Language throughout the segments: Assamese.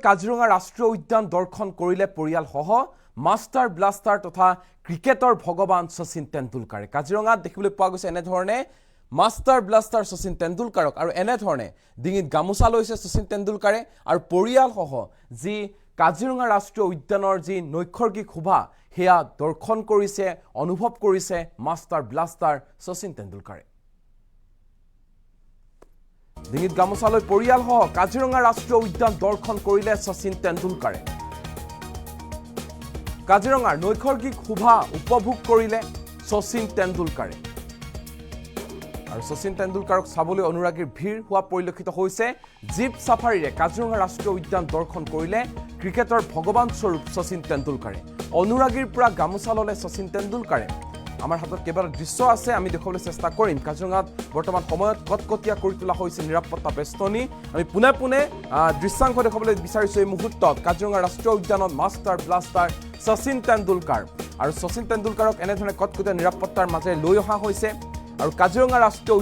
কাজিৰঙা ৰাষ্ট্ৰীয় উদ্যান দৰ্শন কৰিলে পৰিয়ালসহ মাষ্টাৰ ব্লাষ্টাৰ তথা ক্ৰিকেটৰ ভগৱান শচীন তেণ্ডুলকাৰে কাজিৰঙাত দেখিবলৈ পোৱা গৈছে এনেধৰণে মাষ্টাৰ ব্লাষ্টাৰ শচীন তেণ্ডুলকাৰক আৰু এনেধৰণে ডিঙিত গামোচা লৈছে শচীন তেণ্ডুলকাৰে আৰু পৰিয়ালসহ যি কাজিৰঙা ৰাষ্ট্ৰীয় উদ্যানৰ যি নৈসৰ্গিক শোভা সেয়া দৰ্শন কৰিছে অনুভৱ কৰিছে মাষ্টাৰ ব্লাষ্টাৰ শচীন তেণ্ডুলকাৰে ডিঙিত গামোচা লৈ পৰিয়ালসহ কাজিৰঙা ৰাষ্ট্ৰীয় উদ্যান দৰ্শন কৰিলে শচীন তেণ্ডুলকাৰে কাজিৰঙাৰ নৈসৰ্গিক শোভা উপভোগ কৰিলে শচীন তেণ্ডুলকাৰে আৰু শচীন তেণ্ডুলকাৰক চাবলৈ অনুৰাগীৰ ভিৰ হোৱা পৰিলক্ষিত হৈছে জীপ সাফাৰীৰে কাজিৰঙা ৰাষ্ট্ৰীয় উদ্যান দৰ্শন কৰিলে ক্ৰিকেটৰ ভগৱান স্বৰূপ শচীন তেণ্ডুলকাৰে অনুৰাগীৰ পৰা গামোচা ল'লে শচীন তেণ্ডুলকাৰে আমাৰ হাতত কেইবাটা দৃশ্য আছে আমি দেখাবলৈ চেষ্টা কৰিম কাজিৰঙাত বৰ্তমান সময়ত কটকটীয়া কৰি তোলা হৈছে নিৰাপত্তা বেষ্টনী আমি পুনে পুনে দৃশ্যাংশ দেখাবলৈ বিচাৰিছো এই মুহূৰ্তত কাজিৰঙা ৰাষ্ট্ৰীয় উদ্যানত মাষ্টাৰ ব্লাষ্টাৰ শচীন তেণ্ডুলকাৰ আৰু শচীন তেণ্ডুলকাৰক এনেধৰণে কটকটীয়া নিৰাপত্তাৰ মাজেৰে লৈ অহা হৈছে আৰু কাজিৰঙা ৰাষ্ট্ৰীয়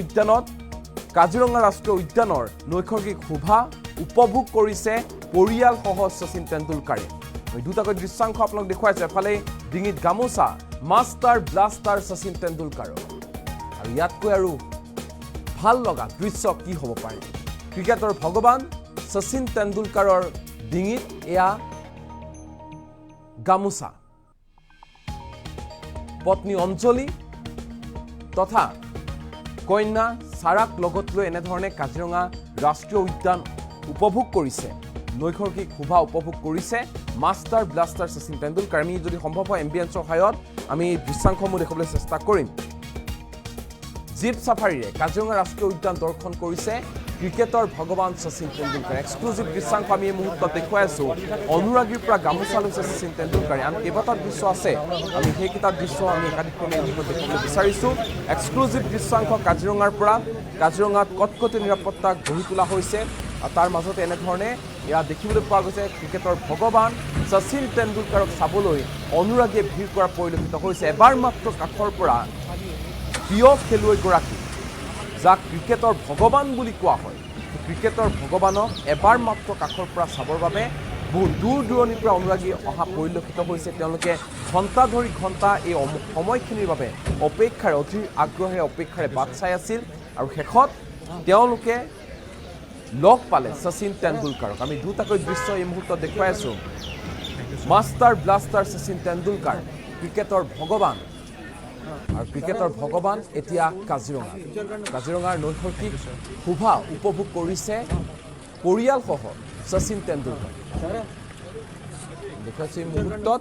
উদ্যানৰ নৈসৰ্গিক শোভা উপভোগ কৰিছে পৰিয়ালসহ শচীন তেণ্ডুলকাৰে আমি দুটাকৈ দৃশ্যাংশ আপোনালোক দেখুৱাইছো এফালে ডিঙিত গামোচা মাষ্টাৰ ব্লাষ্টাৰ শচীন তেণ্ডুলকাৰ আৰু ইয়াতকৈ আৰু ভাল লগা দৃশ্য কি হ'ব পাৰে ক্ৰিকেটৰ ভগৱান শচীন তেণ্ডুলকাৰৰ ডিঙিত এয়া গামোচা পত্নী অঞ্জলি তথা কন্যা সাৰাক লগত লৈ এনেধৰণে কাজিৰঙা ৰাষ্ট্ৰীয় উদ্যান উপভোগ কৰিছে নৈসৰ্গিক শোভা উপভোগ কৰিছে মাষ্টাৰ ব্লাষ্টাৰ শচীন তেণ্ডুলকাৰ আমি যদি সম্ভৱ হয় এম্বিয়েন্সৰ সহায়ত আমি দৃশ্যাংশসমূহ দেখাবলৈ চেষ্টা কৰিম জীপ সাফাৰীৰে কাজিৰঙা ৰাষ্ট্ৰীয় উদ্যান দৰ্শন কৰিছে ক্ৰিকেটৰ ভগৱান শচীন তেণ্ডুলকাৰ এক্সক্লুজিভ দৃশ্যাংশ আমি এই মুহূৰ্তত দেখুৱাই আছো অনুৰাগীৰ পৰা গামোচা লৈছে শচীন তেণ্ডুলকাৰে আন কেইবাটা দৃশ্য আছে আমি সেইকেইটা দৃশ্য আমি একাধিক্ৰমে এই মুহূৰ্তত দেখিবলৈ বিচাৰিছোঁ এক্সক্লুজিভ দৃশ্যাংশ কাজিৰঙাৰ পৰা কাজিৰঙাত কটকটীয়া নিৰাপত্তা গঢ়ি তোলা হৈছে আৰু তাৰ মাজতে এনেধৰণে এয়া দেখিবলৈ পোৱা গৈছে ক্ৰিকেটৰ ভগৱান শচীন তেণ্ডুলকাৰক চাবলৈ অনুৰাগীয়ে ভিৰ কৰা পৰিলক্ষিত হৈছে এবাৰ মাত্ৰ কাষৰ পৰা প্ৰিয় খেলুৱৈগৰাকী যাক ক্ৰিকেটৰ ভগৱান বুলি কোৱা হয় ক্ৰিকেটৰ ভগৱানক এবাৰ মাত্ৰ কাষৰ পৰা চাবৰ বাবে বহু দূৰ দূৰণিৰ পৰা অনুৰাগী অহা পৰিলক্ষিত হৈছে তেওঁলোকে ঘণ্টা ধৰি ঘণ্টা এই সময়খিনিৰ বাবে অপেক্ষাৰে অধীৰ আগ্ৰহেৰে অপেক্ষাৰে বাট চাই আছিল আৰু শেষত তেওঁলোকে লগ পালে শচীন তেণ্ডুলকাৰক আমি দুটাকৈ দৃশ্য এই মুহূৰ্তত দেখুৱাই আছো মাষ্টাৰ ব্লাষ্টাৰ শচীন তেণ্ডুলকাৰ ক্ৰিকেটৰ ভগৱান আৰু ক্ৰিকেটৰ ভগৱান এতিয়া কাজিৰঙাৰ নৈসৰ্গিক শোভা উপভোগ কৰিছে পৰিয়ালসহ শচীন তেণ্ডুলকাৰ দেখুৱাইছো এই মুহূৰ্তত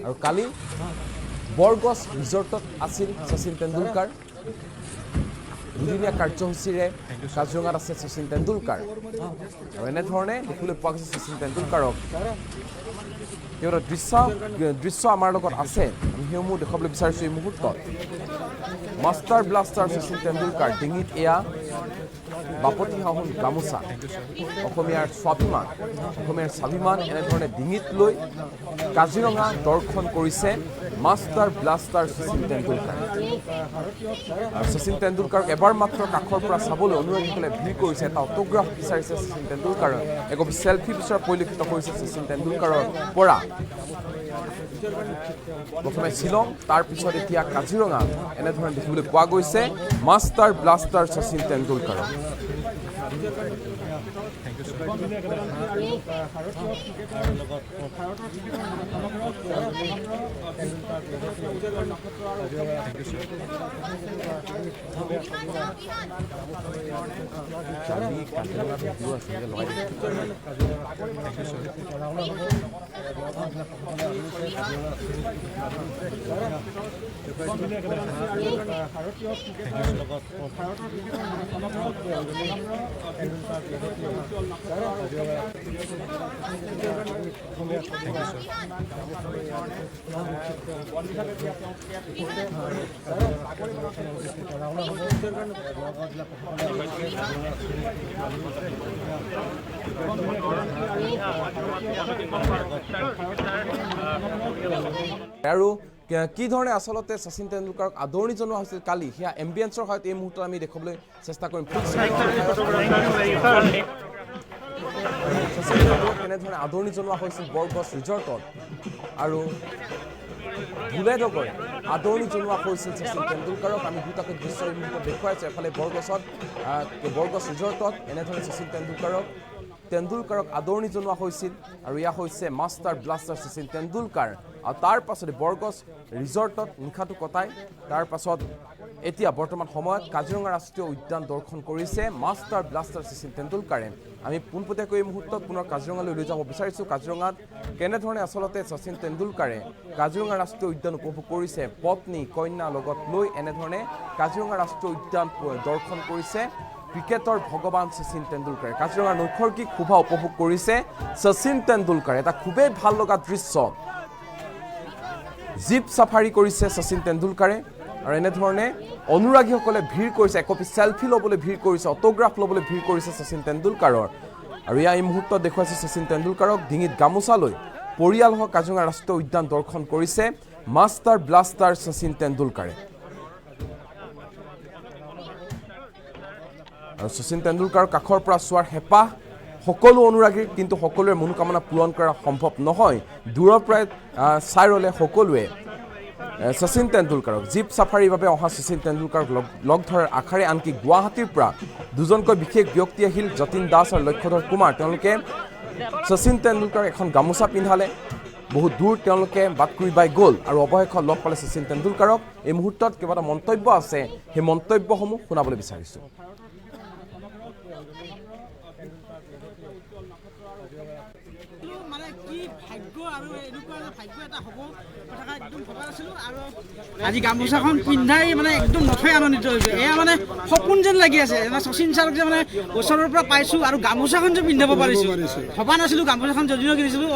আৰু কালি বৰগছ ৰিজৰ্টত আছিল শচীন তেণ্ডুলকাৰ দুদিনীয়া কাৰ্যসূচীৰে কাজিৰঙাত আছে শচীন তেণ্ডুলকাৰ আৰু এনেধৰণে দেখিবলৈ পোৱা গৈছে শচীন তেণ্ডুলকাৰক কেইবাটা দৃশ্য আমাৰ লগত আছে আমি সেইসমূহ দেখাবলৈ বিচাৰিছোঁ এই মুহূৰ্তত মাষ্টাৰ ব্লাষ্টাৰ শচীন তেণ্ডুলকাৰ ডিঙিত এয়া বাপতি সাহোন গামোচা অসমীয়াৰ স্বাভিমান এনেধৰণে ডিঙিত লৈ কাজিৰঙা দৰ্শন কৰিছে মাষ্টাৰ ব্লাষ্টাৰ শচীন তেণ্ডুলকাৰ আৰু শচীন তেণ্ডুলকাৰক এবাৰ মাত্ৰ কাষৰ পৰা চাবলৈ অনুৰাগীসকলে ভিৰ কৰিছে এটা অটোগ্ৰাফ বিচাৰিছে শচীন তেণ্ডুলকাৰৰ একপি চেলফি বিচৰা পৰিলক্ষিত কৰিছে শচীন তেণ্ডুলকাৰৰ পৰা প্ৰথমে শ্বিলং তাৰপিছত এতিয়া কাজিৰঙা এনেধৰণে দেখিবলৈ পোৱা গৈছে মাষ্টাৰ ব্লাষ্টাৰ শচীন তেণ্ডুলকাৰক আৰু কি ধৰণে আসলতে শচীন তেণ্ডুলকাৰক আদৰণি জনোৱা হৈছিল কালি সেয়া এম্বিয়েন্সৰ সহায়ত এই মুহূৰ্তত আমি দেখাবলৈ চেষ্টা কৰিম এনেধৰণে আদৰণি জনোৱা হৈছিল বৰগছ ৰিজৰ্টত আৰু বুলেডগৰে আদৰণি জনোৱা হৈছিল শচীন তেণ্ডুলকাৰক। আমি দুটাকৈ দৃশ্য এই মুহূৰ্তত দেখুৱাইছোঁ। এফালে বৰগছ ৰিজৰ্টত এনেধৰণে শচীন তেণ্ডুলকাৰক আদৰণি জনোৱা হৈছিল আৰু এয়া হৈছে মাষ্টাৰ ব্লাষ্টাৰ শচীন তেণ্ডুলকাৰ। আৰু তাৰ পাছতে বৰগছ ৰিজৰ্টত নিশাটো কটাই তাৰ পাছত এতিয়া বৰ্তমান সময়ত কাজিৰঙা ৰাষ্ট্ৰীয় উদ্যান দৰ্শন কৰিছে মাষ্টাৰ ব্লাষ্টাৰ শচীন তেণ্ডুলকাৰে। আমি পোনপটীয়াকৈ এই মুহূৰ্তত পুনৰ কাজিৰঙালৈ লৈ যাব বিচাৰিছোঁ। কাজিৰঙাত কেনেধৰণে আচলতে শচীন তেণ্ডুলকাৰে কাজিৰঙা ৰাষ্ট্ৰীয় উদ্যান উপভোগ কৰিছে, পত্নী কন্যা লগত লৈ এনেধৰণে কাজিৰঙা ৰাষ্ট্ৰীয় উদ্যান দৰ্শন কৰিছে ক্ৰিকেটৰ ভগৱান শচীন তেণ্ডুলকাৰে। কাজিৰঙাৰ নৈসৰ্গিক শোভা উপভোগ কৰিছে শচীন তেণ্ডুলকাৰে। এটা খুবেই ভাল লগা দৃশ্য। জীপ চাফাৰী কৰিছে শচীন তেণ্ডুলকাৰে আৰু এনেধৰণে অনুৰাগীসকলে ভিৰ কৰিছে, একপি চেলফি ল'বলৈ ভিৰ কৰিছে, অটোগ্ৰাফ ল'বলৈ ভিৰ কৰিছে শচীন তেণ্ডুলকাৰৰ। আৰু এয়া এই মুহূৰ্তত দেখুৱাইছে শচীন তেণ্ডুলকাৰক ডিঙিত গামোচা লৈ পৰিয়ালসহ কাজিৰঙা ৰাষ্ট্ৰীয় উদ্যান দৰ্শন কৰিছে মাষ্টাৰ ব্লাষ্টাৰ শচীন তেণ্ডুলকাৰে। আৰু শচীন তেণ্ডুলকাৰৰ কাষৰ পৰা চোৱাৰ হেঁপাহ সকলো অনুৰাগীৰ, কিন্তু সকলোৰে মনোকামনা পূৰণ কৰা সম্ভৱ নহয়। দূৰৰ পৰাই চাই ৰ'লে সকলোৱে শচীন তেণ্ডুলকাৰক জীপ চাফাৰীৰ বাবে অহা শচীন তেণ্ডুলকাৰক লগ ধৰাৰ আশাৰে আনকি গুৱাহাটীৰ পৰা দুজনকৈ বিশেষ ব্যক্তি আহিল, যতীন দাস আৰু লক্ষ্যধৰ কুমাৰ। তেওঁলোকে শচীন তেণ্ডুলকাৰক এখন গামোচা পিন্ধালে, বহুত দূৰ তেওঁলোকে বাটকুৰি বাই গ'ল আৰু অৱশেষত লগ পালে শচীন তেণ্ডুলকাৰক। এই মুহূৰ্তত কেইবাটা মন্তব্য আছে, সেই মন্তব্যসমূহ শুনাবলৈ বিচাৰিছোঁ। মানে কি ভাগ্য আৰু এনেকুৱা ভাগ্য এটা হ'ব কথা একদম ভবা নাছিলোঁ। আৰু আজি গামোচাখন পিন্ধাই মানে একদম নথৈ আনন্দিত হৈছোঁ। এয়া মানে সপোন যেন লাগি আছে। শচীন ছাৰক যে মানে ওচৰৰ পৰা পাইছোঁ আৰু গামোচাখন যে পিন্ধাব পাৰিছোঁ, ভবা নাছিলোঁ। গামোচাখন যদিও কিনিছিলোঁ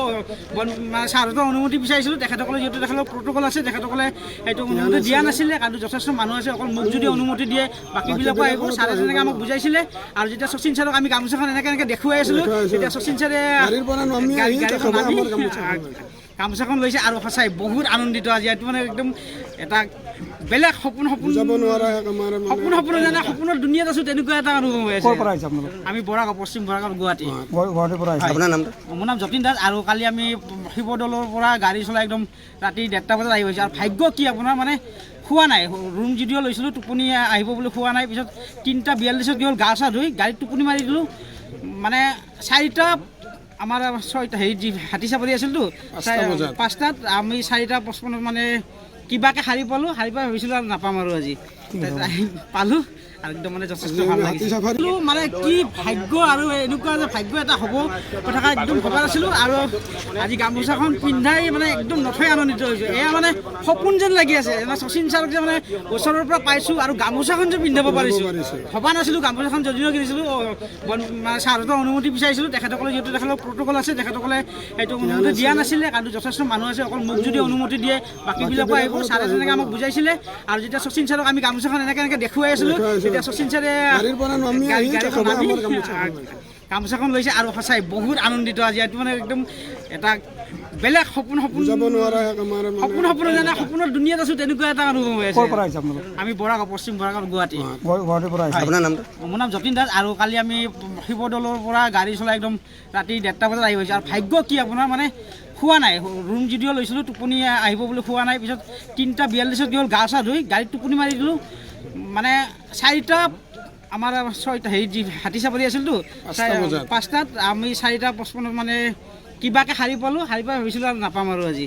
মানে ছাৰহঁতৰ অনুমতি বিচাৰিছিলোঁ, তেখেতসকলে যিহেতু তেখেতৰ প্ৰট'কল আছে, তেখেতসকলে সেইটো অনুমতি দিয়া নাছিলে। কাৰণ যথেষ্ট মানুহ আছে, অকল মোক যদি অনুমতি দিয়ে বাকীবিলাকো আহিব। ছাৰে যেনেকৈ আমাক বুজাইছিলে আৰু যেতিয়া শচীন ছাৰক আমি গামোচাখন এনেকৈ দেখুৱাই আছিলোঁ, তেতিয়া শচীন ছাৰে গামোচাখন লৈছে আৰু সঁচাই বহুত আনন্দিত। আজি এইটো মানে একদম এটা বেলেগ সপোন জানে সপোনৰ দুনিয়াত আছোঁ, তেনেকুৱা এটা অনুভৱ হৈ আছে। আমি বৰাগাঁও, পশ্চিম বৰাগাঁও, গুৱাহাটী। মোৰ নাম যতীন দাস। আৰু কালি আমি শিৱদৌলৰ পৰা গাড়ী চলাই একদম ৰাতি 1:30 বজাত আহি গৈছোঁ। আৰু ভাগ্য কি আপোনাৰ মানে খোৱা নাই, ৰুম যদিও লৈছিলোঁ টোপনি আহিব বুলি খোৱা নাই। পিছত 3:42 কি হ'ল, গা চা ধুই গাড়ীত টোপনি মাৰি দিলোঁ। মানে 4টা আমাৰ 6টা হেৰি হাতী চাপৰি আছিলতো, 5টাত আমি 4:55 মানে কিবাকৈ সাৰি পালোঁ। সাৰি পাই ভাবিছিলোঁ আৰু নাপাম আৰু আজি পালোঁ আৰু একদম মানে যথেষ্ট ভাল লাগিছে। মানে কি ভাগ্য আৰু এনেকুৱা ভাগ্য এটা হ'ব কথা একদম ভবা নাছিলোঁ। আৰু আজি গামোচাখন পিন্ধাই মানে একদম নথৈ আনন্দিত হৈছোঁ। এয়া মানে সপোন যেন লাগি আছে। শচীন ছাৰক যে মানে ওচৰৰ পৰা পাইছোঁ আৰু গামোচাখন যে পিন্ধাব পাৰিছোঁ, ভবা নাছিলোঁ। গামোচাখন যদিও কিনিছিলোঁ মানে ছাৰহঁতৰ অনুমতি বিচাৰিছিলোঁ, তেখেতসকলে যিহেতু তেখেতৰ প্ৰট'কল আছে, তেখেতসকলে সেইটো অনুমতি দিয়া নাছিলে। কাৰণ যথেষ্ট মানুহ আছে, অকল মোক যদি অনুমতি দিয়ে বাকীবিলাকো আহিব। ছাৰে যেনেকৈ আমাক বুজাইছিলে আৰু যেতিয়া শচীন ছাৰক আমি গামোচাখন এনেকৈ দেখুৱাই আছিলোঁ, তেতিয়া শচীন ছাৰে গামোচাখন লৈছে আৰু সঁচাই বহুত আনন্দিত। আজি এইটো মানে একদম এটা বেলেগ সপোন জানে সপোনৰ দুনিয়াত আছোঁ, তেনেকুৱা এটা অনুভৱ হৈ আছে। আমি বৰাগাঁও, পশ্চিম বৰাগাঁও, গুৱাহাটী। মোৰ নাম যতীন দাস। আৰু কালি আমি শিৱদৌলৰ পৰা গাড়ী চলাই একদম ৰাতি 1:30 বজাত আহি গৈছোঁ। আৰু ভাগ্য কি আপোনাৰ মানে খোৱা নাই, ৰুম যদিও লৈছিলোঁ টোপনি আহিব বুলি খোৱা নাই। পিছত 3:42 কি হ'ল, গা চা ধুই গাড়ীত টোপনি মাৰি দিলোঁ। মানে 4টা আমাৰ 6টা হেৰি হাতী চাপৰি আছিলতো, 5টাত আমি 4:55 মানে কিবাকৈ সাৰি পালোঁ। সাৰি পাই ভাবিছিলোঁ আৰু নাপাম আৰু আজি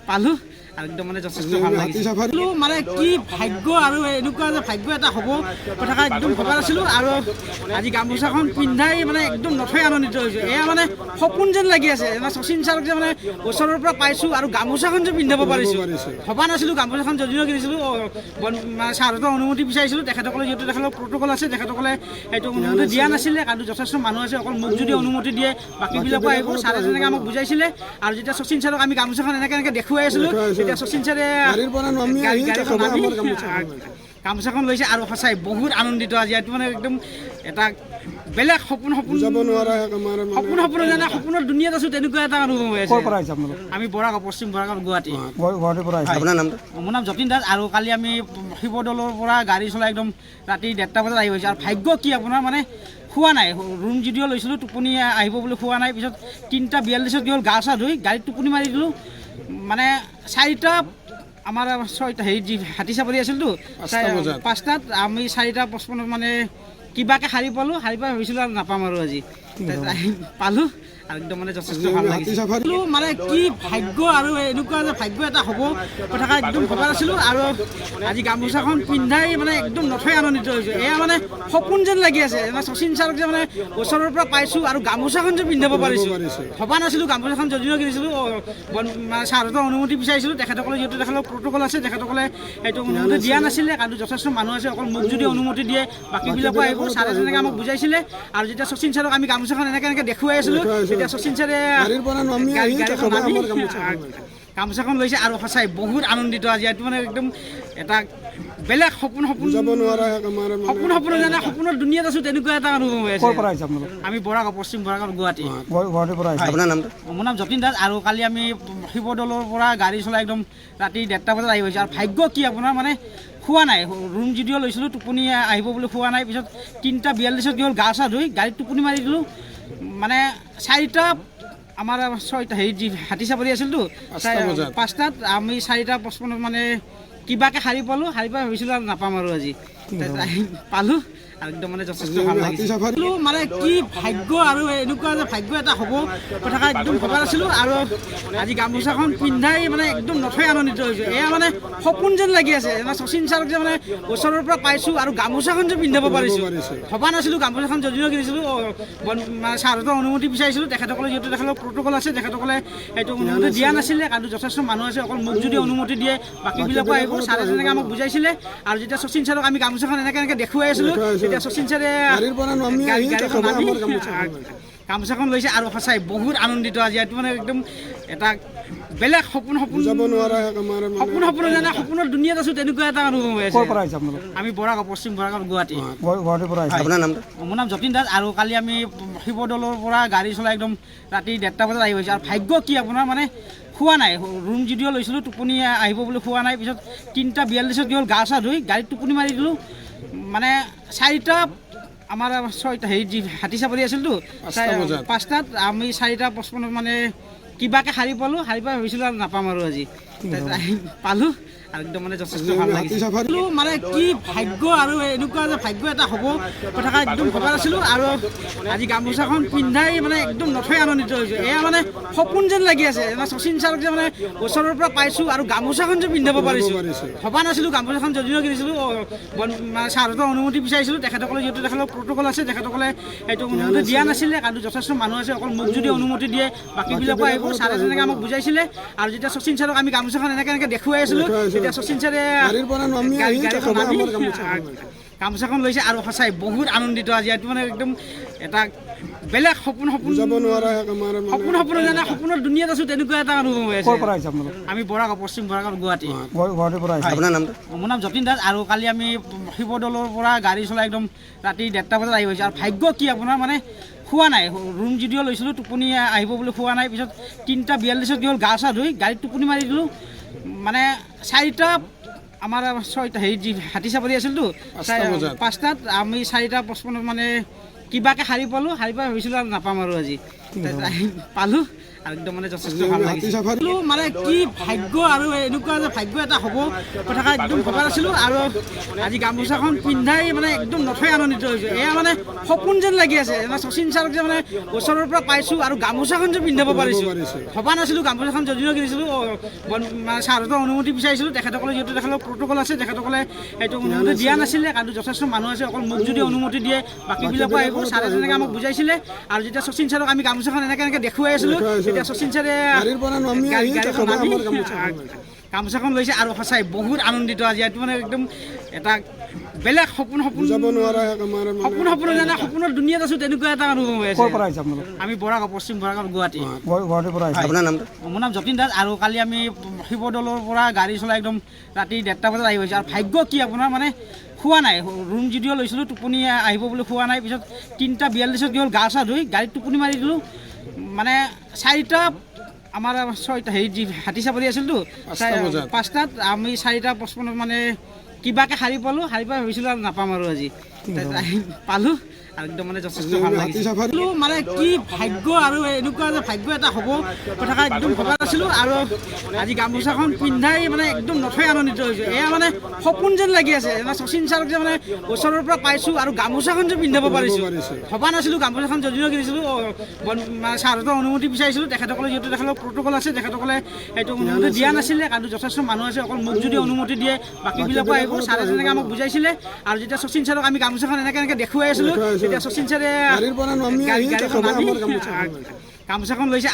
পালোঁ আৰু একদম মানে যথেষ্ট ভাল লাগিছে। মানে কি ভাগ্য আৰু এনেকুৱা ভাগ্য এটা হ'ব কথা একদম ভবা নাছিলোঁ। আৰু আজি গামোচাখন পিন্ধাই মানে একদম নথৈ আনন্দিত হৈছোঁ। এয়া মানে সপোন যেন লাগি আছে। শচীন ছাৰক যে মানে ওচৰৰ পৰা পাইছোঁ আৰু গামোচাখন যে পিন্ধাব পাৰিছোঁ, ভবা নাছিলোঁ। গামোচাখন যদিও কিনিছিলোঁ মানে ছাৰহঁতৰ অনুমতি বিচাৰিছিলোঁ, তেখেতসকলে যিহেতু তেখেতৰ প্ৰট'কল আছে, তেখেতসকলে সেইটো অনুমতি দিয়া নাছিলে। কাৰণ যথেষ্ট মানুহ আছে, অকল মোক যদি অনুমতি দিয়ে বাকীবিলাকো আহিব। ছাৰে যেনেকৈ আমাক বুজাইছিলে আৰু যেতিয়া শচীন ছাৰক আমি গামোচাখন এনেকৈ দেখুৱাই আছিলোঁ, তেতিয়া শচীন ছাৰে গামোচাখন লৈছে আৰু সঁচাই বহুত আনন্দিত। আজি এইটো মানে একদম এটা বেলেগ সপোন জানে সপোনৰ দুনিয়াত আছোঁ, তেনেকুৱা এটা অনুভৱ হৈ আছে। আমি বৰাগাঁও, পশ্চিম বৰাগাঁও, গুৱাহাটী। মোৰ নাম যতীন দাস। আৰু কালি আমি শিৱদৌলৰ পৰা গাড়ী চলাই একদম ৰাতি 1:30 বজাত আহি গৈছোঁ। আৰু ভাগ্য কি আপোনাৰ মানে শোৱা নাই, ৰুম যদিও লৈছিলোঁ টোপনি আহিব বুলি শোৱা নাই। পিছত 3:42 কি হ'ল, গা চা ধুই গাড়ীত টোপনি মাৰি দিলোঁ। মানে 4টা আমাৰ 6টা হাতী চাপৰি আছিলতো, 5টাত আমি 4:55 মানে কিবাকৈ সাৰি পালোঁ। সাৰি পাই ভাবিছিলোঁ আৰু নাপাম আৰু আজি পালোঁ আৰু একদম মানে যথেষ্ট ভাল লাগিছে। মানে কি ভাগ্য আৰু এনেকুৱা যে ভাগ্য এটা হ'ব কথা একদম ভবা নাছিলোঁ। আৰু আজি গামোচাখন পিন্ধাই মানে একদম নথৈ আনন্দিত হৈছোঁ। এয়া মানে সপোন যেন লাগি আছে। শচীন ছাৰক যে মানে ওচৰৰ পৰা পাইছোঁ আৰু গামোচাখন যে পিন্ধাব পাৰিছোঁ, ভবা নাছিলোঁ। গামোচাখন যদিও কিনিছিলোঁ ছাৰহঁতৰ অনুমতি বিচাৰিছিলোঁ। তেখেতসকলে যিহেতু তেখেতৰ প্ৰট'কল আছে, তেখেতসকলে সেইটো অনুমতি দিয়া নাছিলে। কাৰণ যথেষ্ট মানুহ আছে, অকল মোক যদি অনুমতি দিয়ে বাকীবিলাকো আহিব। ছাৰে যেনেকৈ আমাক বুজাইছিলে আৰু যেতিয়া শচীন ছাৰক আমি গামোচাখন এনেকৈ দেখুৱাই আছিলোঁ, তেতিয়া শচীন ছাৰে গামোচাখন লৈছে আৰু সঁচাই বহুত আনন্দিত আজি। এইটো মানে একদম এটা বেলেগ সপোন জানা, সপোনৰ দুনিয়াত আছোঁ তেনেকুৱা এটা অনুভৱ হৈ আছে। আমি বৰাগাঁও, পশ্চিম বৰাগাঁও, গুৱাহাটী। মোৰ নাম যতীন দাস। আৰু কালি আমি শিৱদৌলৰ পৰা গাড়ী চলাই একদম ৰাতি 1:30 বজাত আহি পাইছোঁ। আৰু ভাগ্য কি আপোনাৰ মানে শোৱা নাই, ৰুম যদিও লৈছিলোঁ টোপনি আহিব বুলি শোৱা নাই। পিছত 3:42 কি হ'ল, গা চা ধুই গাড়ীত টোপনি মাৰি দিলোঁ। মানে 4টা আমাৰ 6টা হাতী চাপৰি আছিলতো, 5টাত আমি 4:55 মানে কিবাকৈ সাৰি পালোঁ। সাৰি পাই ভাবিছিলোঁ আৰু নাপাম আৰু আজি পালোঁ আৰু একদম মানে যথেষ্ট ভাল লাগিছে। মানে কি ভাগ্য আৰু এনেকুৱা যে ভাগ্য এটা হ'ব কথা একদম ভবা নাছিলোঁ। আৰু আজি গামোচাখন পিন্ধাই মানে একদম নথৈ আনন্দিত হৈছোঁ। এয়া মানে সপোন যেন লাগি আছে। শচীন ছাৰক যে মানে ওচৰৰ পৰা পাইছোঁ আৰু গামোচাখন যে পিন্ধাব পাৰিছোঁ, ভবা নাছিলোঁ। গামোচাখন যদিও কিনিছিলোঁ ছাৰহঁতৰ অনুমতি বিচাৰিছিলোঁ। তেখেতসকলে যিহেতু তেখেতৰ প্ৰট'কল আছে, তেখেতসকলে সেইটো অনুমতি দিয়া নাছিলে। কাৰণ যথেষ্ট মানুহ আছে, অকল মোক যদি অনুমতি দিয়ে বাকীবিলাকো আহিব। ছাৰে যেনেকৈ আমাক বুজাইছিলে আৰু যেতিয়া শচীন ছাৰক আমি গামোচাখন এনেকৈ দেখুৱাই আছিলোঁ, তেতিয়া শচীন ছাৰে গামোচাখন লৈছে আৰু সঁচাই বহুত আনন্দিত আজি। এইটো মানে একদম এটা বেলেগ সপোন জানা, সপোনৰ দুনিয়াত আছোঁ তেনেকুৱা এটা অনুভৱ হৈ আছে। আমি বৰাগাঁও, পশ্চিম বৰাগাঁও, গুৱাহাটী। মোৰ নাম যতীন দাস। আৰু কালি আমি শিৱদৌলৰ পৰা গাড়ী চলাই একদম ৰাতি 1:30 বজাত আহি পাইছোঁ। আৰু ভাগ্য কি আপোনাৰ মানে শোৱা নাই, ৰুম যদিও লৈছিলোঁ টোপনি আহিব বুলি শোৱা নাই। পিছত 3:42 কি হ'ল, গা চা ধুই গাড়ীত টোপনি মাৰি দিলোঁ। মানে 4টা আমাৰ 6টা হাতী চাপৰি আছিলতো, 5টাত আমি 4:55 মানে কিবাকৈ সাৰি পালোঁ। সাৰি পাই ভাবিছিলোঁ আৰু নাপাম আৰু আজি পালোঁ আৰু একদম মানে যথেষ্ট ভাল লাগিছে। মানে কি ভাগ্য আৰু এনেকুৱা যে ভাগ্য এটা হ'ব কথা একদম ভবা নাছিলোঁ। আৰু আজি গামোচাখন পিন্ধাই মানে একদম নথৈ আনন্দিত হৈছোঁ। এয়া মানে সপোন যেন লাগি আছে। শচীন ছাৰক যে মানে ওচৰৰ পৰা পাইছোঁ আৰু গামোচাখন যে পিন্ধাব পাৰিছোঁ, ভবা নাছিলোঁ। গামোচাখন যদিও কিনিছিলোঁ ছাৰহঁতৰ অনুমতি বিচাৰিছিলোঁ। তেখেতসকলে যিহেতু তেখেতৰ প্ৰট'কল আছে, তেখেতসকলে সেইটো অনুমতি দিয়া নাছিলে। কাৰণ যথেষ্ট মানুহ আছে, অকল মোক যদি অনুমতি দিয়ে বাকীবিলাকো আহিব। ছাৰে যেনেকৈ আমাক বুজাইছিলে আৰু যেতিয়া শচীন ছাৰক আমি গামোচাখন এনেকৈ দেখুৱাই আছিলোঁ, তেতিয়া শচীন ছাৰে গামোচাখন লৈছে আৰু সঁচাই বহুত আনন্দিত আজি। এইটো মানে একদম এটা বেলেগ সপোন জানা, সপোনৰ দুনিয়াত আছোঁ তেনেকুৱা এটা অনুভৱ হৈ আছে। আমি বৰাগাঁও, পশ্চিম বৰাগাঁও, গুৱাহাটী। মোৰ নাম যতীন দাস। আৰু কালি আমি শিৱদৌলৰ পৰা গাড়ী চলাই একদম ৰাতি 1:30 বজাত আহি পাইছোঁ। আৰু ভাগ্য কি আপোনাৰ মানে শোৱা নাই, ৰুম যদিও লৈছিলোঁ টোপনি আহিব বুলি শোৱা নাই। পিছত 3:42 কি হ'ল, গা চা ধুই গাড়ীত টোপনি মাৰি দিলোঁ। মানে 4টা আমাৰ 6টা হাতী চাপৰি আছিলতো, 5টাত আমি 4:55 মানে কিবাকৈ সাৰি পালোঁ। সাৰি পাই ভাবিছিলোঁ আৰু নাপাম আৰু আজি পালোঁ আৰু একদম মানে যথেষ্ট ভাল লাগিছে। মানে কি ভাগ্য আৰু এনেকুৱা যে ভাগ্য এটা হ'ব কথা একদম ভবা নাছিলোঁ। আৰু আজি গামোচাখন পিন্ধাই মানে একদম নথৈ আনন্দিত হৈছোঁ। এয়া মানে সপোন যেন লাগি আছে। শচীন ছাৰক যে মানে ওচৰৰ পৰা পাইছোঁ আৰু গামোচাখন যে পিন্ধাব পাৰিছোঁ, ভবা নাছিলোঁ। গামোচাখন যদিও কিনিছিলোঁ ছাৰহঁতৰ অনুমতি বিচাৰিছিলোঁ। তেখেতসকলে যিহেতু তেখেতৰ প্ৰট'কল আছে, তেখেতসকলে সেইটো অনুমতি দিয়া নাছিলে। কাৰণ যথেষ্ট মানুহ আছে, অকল মোক যদি অনুমতি দিয়ে বাকীবিলাকো আহিব। ছাৰে যেনেকৈ আমাক বুজাইছিলে আৰু যেতিয়া শচীন ছাৰক আমি গামোচাখন এনেকৈ দেখুৱাই আছিলোঁ, তেতিয়া শচীন ছাৰে গামোচাখন লৈছে আৰু সঁচাই বহুত আনন্দিত আজি। এইটো মানে একদম এটা বেলেগ সপোন জানা, সপোনৰ দুনিয়াত আছোঁ তেনেকুৱা এটা অনুভৱ হৈ আছে। আমি বৰাগাঁও, পশ্চিম বৰাগাঁও, গুৱাহাটী। মোৰ নাম যতীন দাস। আৰু কালি আমি শিৱদৌলৰ পৰা গাড়ী চলাই একদম ৰাতি 1:30 বজাত আহি পাইছোঁ। আৰু ভাগ্য কি আপোনাৰ মানে শোৱা নাই, ৰুম যদিও লৈছিলোঁ টোপনি আহিব বুলি শোৱা নাই। পিছত 3:42 কি হ'ল, গা চা ধুই গাড়ীত টোপনি মাৰি দিলোঁ। মানে 4টা আমাৰ 6টা হাতী চাপৰি আছিলতো, 5টাত আমি 4:55 মানে কিবাকৈ সাৰি পালোঁ। সাৰি পাই ভাবিছিলোঁ আৰু নাপাম আৰু আজি পালোঁ আৰু একদম মানে যথেষ্ট ভাল লাগিছে মানে কি ভাগ্য আৰু এনেকুৱা যে ভাগ্য এটা হ'ব কথা একদম ভবা নাছিলোঁ আৰু আজি গামোচাখন পিন্ধাই মানে একদম নথৈ আনন্দিত হৈছোঁ এয়া মানে সপোন যেন লাগি আছে শচীন ছাৰক যে মানে ওচৰৰ পৰা পাইছোঁ আৰু গামোচাখন যে পিন্ধাব পাৰিছোঁ ভবা নাছিলোঁ গামোচাখন যদিও কিনিছিলোঁ মানে ছাৰহঁতৰ অনুমতি বিচাৰিছিলোঁ তেখেতসকলে যিহেতু তেখেতৰ প্ৰট'কল আছে তেখেতসকলে সেইটো অনুমতি দিয়া নাছিলে কাৰণ যথেষ্ট মানুহ আছে অকল মোক যদি অনুমতি দিয়ে বাকীবিলাকো আহিব ছাৰে তেনেকৈ আমাক বুজাইছিলে আৰু যেতিয়া শচীন ছাৰক আমি গামোচাখন এনেকৈ দেখুৱাই আছিলোঁ তেতিয়া শচীন ছাৰে গাড়ীখন নামি গামোচাখন লৈছে